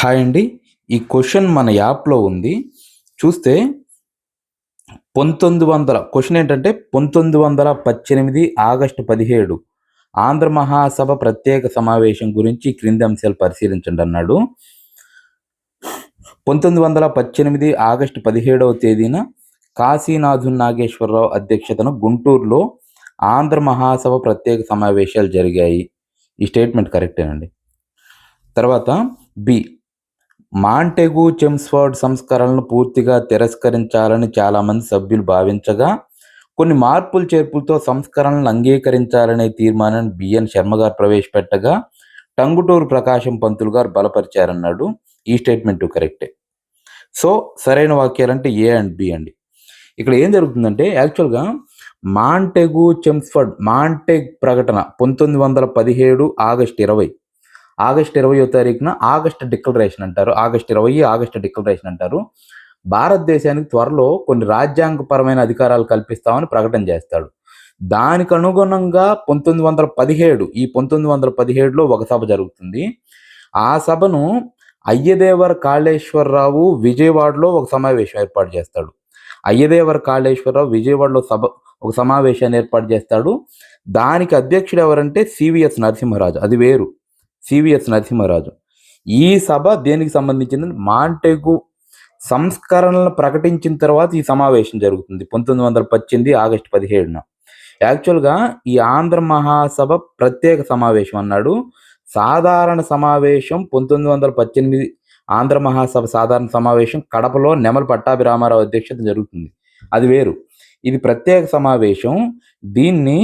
Hi అండి. ఈ question మన యాప్‌లో ఉంది. చూస్తే 1900 క్వెషన్ ఏంటంటే 1918 ఆగస్టు 17 ఆంధ్ర మహాసభ ప్రత్యేక సమావేశం గురించి క్రింది అంశాలు పరిశీలించండి అన్నాడు. 1918 ఆగస్టు 17వ తేదీన కాశీనాథున్ నాగేశ్వరరావు అధ్యక్షతన గుంటూరులో ఆంధ్ర మహాసభ ప్రత్యేక సమావేశాలు జరిగాయి. ఈ స్టేట్మెంట్ కరెక్టేనండి. తర్వాత బి, మాంటెగు చెమ్స్ఫర్డ్ సంస్కరణలను పూర్తిగా తిరస్కరించాలని చాలామంది సభ్యులు భావించగా కొన్ని మార్పులు చేర్పులతో సంస్కరణలను అంగీకరించాలనే తీర్మానాన్ని బిఎన్ శర్మ గారు ప్రవేశపెట్టగా టంగుటూరు ప్రకాశం పంతులు గారు బలపరిచారన్నాడు. ఈ స్టేట్మెంట్ కరెక్టే. సో సరైన వాక్యాలంటే ఏ అండ్ బి అండి. ఇక్కడ ఏం జరుగుతుందంటే యాక్చువల్గా మాంటెగు చెమ్స్ఫర్డ్ మాంటెగ్ ప్రకటన 1917 ఆగస్టు 20వ తారీఖున ఆగస్ట్ డిక్లరేషన్ అంటారు. ఆగస్ట్ డిక్లరేషన్ అంటారు. భారతదేశానికి త్వరలో కొన్ని రాజ్యాంగపరమైన అధికారాలు కల్పిస్తామని ప్రకటన చేస్తాడు. దానికి అనుగుణంగా 1917లో ఒక సభ జరుగుతుంది. ఆ సభను అయ్యదేవర కాళేశ్వరరావు విజయవాడలో ఒక సమావేశం ఏర్పాటు చేస్తాడు. అయ్యదేవర కాళేశ్వరరావు విజయవాడలో ఒక సమావేశాన్ని ఏర్పాటు చేస్తాడు. దానికి అధ్యక్షుడు ఎవరంటే సివిఎస్ నరసింహరాజు. అది వేరు, సివిఎస్ నరసింహరాజు. ఈ సభ దేనికి సంబంధించింది? మాంటెగు సంస్కరణలను ప్రకటించిన తర్వాత ఈ సమావేశం జరుగుతుంది 1918 ఆగస్టు 17న. యాక్చువల్గా ఈ ఆంధ్ర మహాసభ ప్రత్యేక సమావేశం అన్నాడు. సాధారణ సమావేశం 1918 ఆంధ్ర మహాసభ సాధారణ సమావేశం కడపలో నెమలి పట్టాభిరామారావు అధ్యక్షత జరుగుతుంది. అది వేరు. ఇది ప్రత్యేక సమావేశం. దీన్ని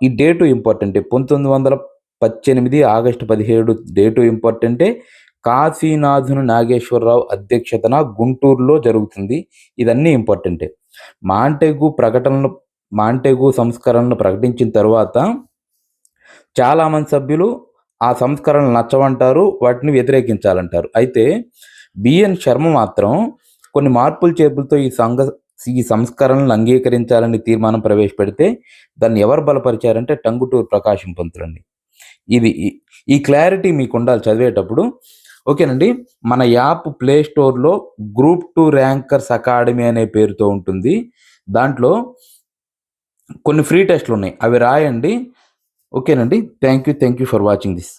ఈ డేటు ఇంపార్టెంటే, 1918 ఆగస్టు 17 డేటు ఇంపార్టెంటే. కాశీనాథుని నాగేశ్వరరావు అధ్యక్షతన గుంటూరులో జరుగుతుంది. ఇదన్నీ ఇంపార్టెంటే. మాంటెగు సంస్కరణలు ప్రకటించిన తర్వాత చాలామంది సభ్యులు ఆ సంస్కరణలు నచ్చవంటారు, వాటిని వ్యతిరేకించాలంటారు. అయితే బిఎన్ శర్మ మాత్రం కొన్ని మార్పులు చేర్పులతో ఈ సంస్కరణలను అంగీకరించాలని తీర్మానం ప్రవేశపెడితే దాన్ని ఎవరు బలపరిచారంటే టంగుటూరు ప్రకాశం పంతులండి. ఈ క్లారిటీ మీకు ఉండాలి చదివేటప్పుడు. ఓకేనండి. మన యాప్ ప్లే స్టోర్లో గ్రూప్ 2 ర్యాంకర్స్ అకాడమీ అనే పేరుతో ఉంటుంది. దాంట్లో కొన్ని ఫ్రీ టెస్ట్లు ఉన్నాయి, అవి రాయండి. ఓకేనండి. Thank you for watching this.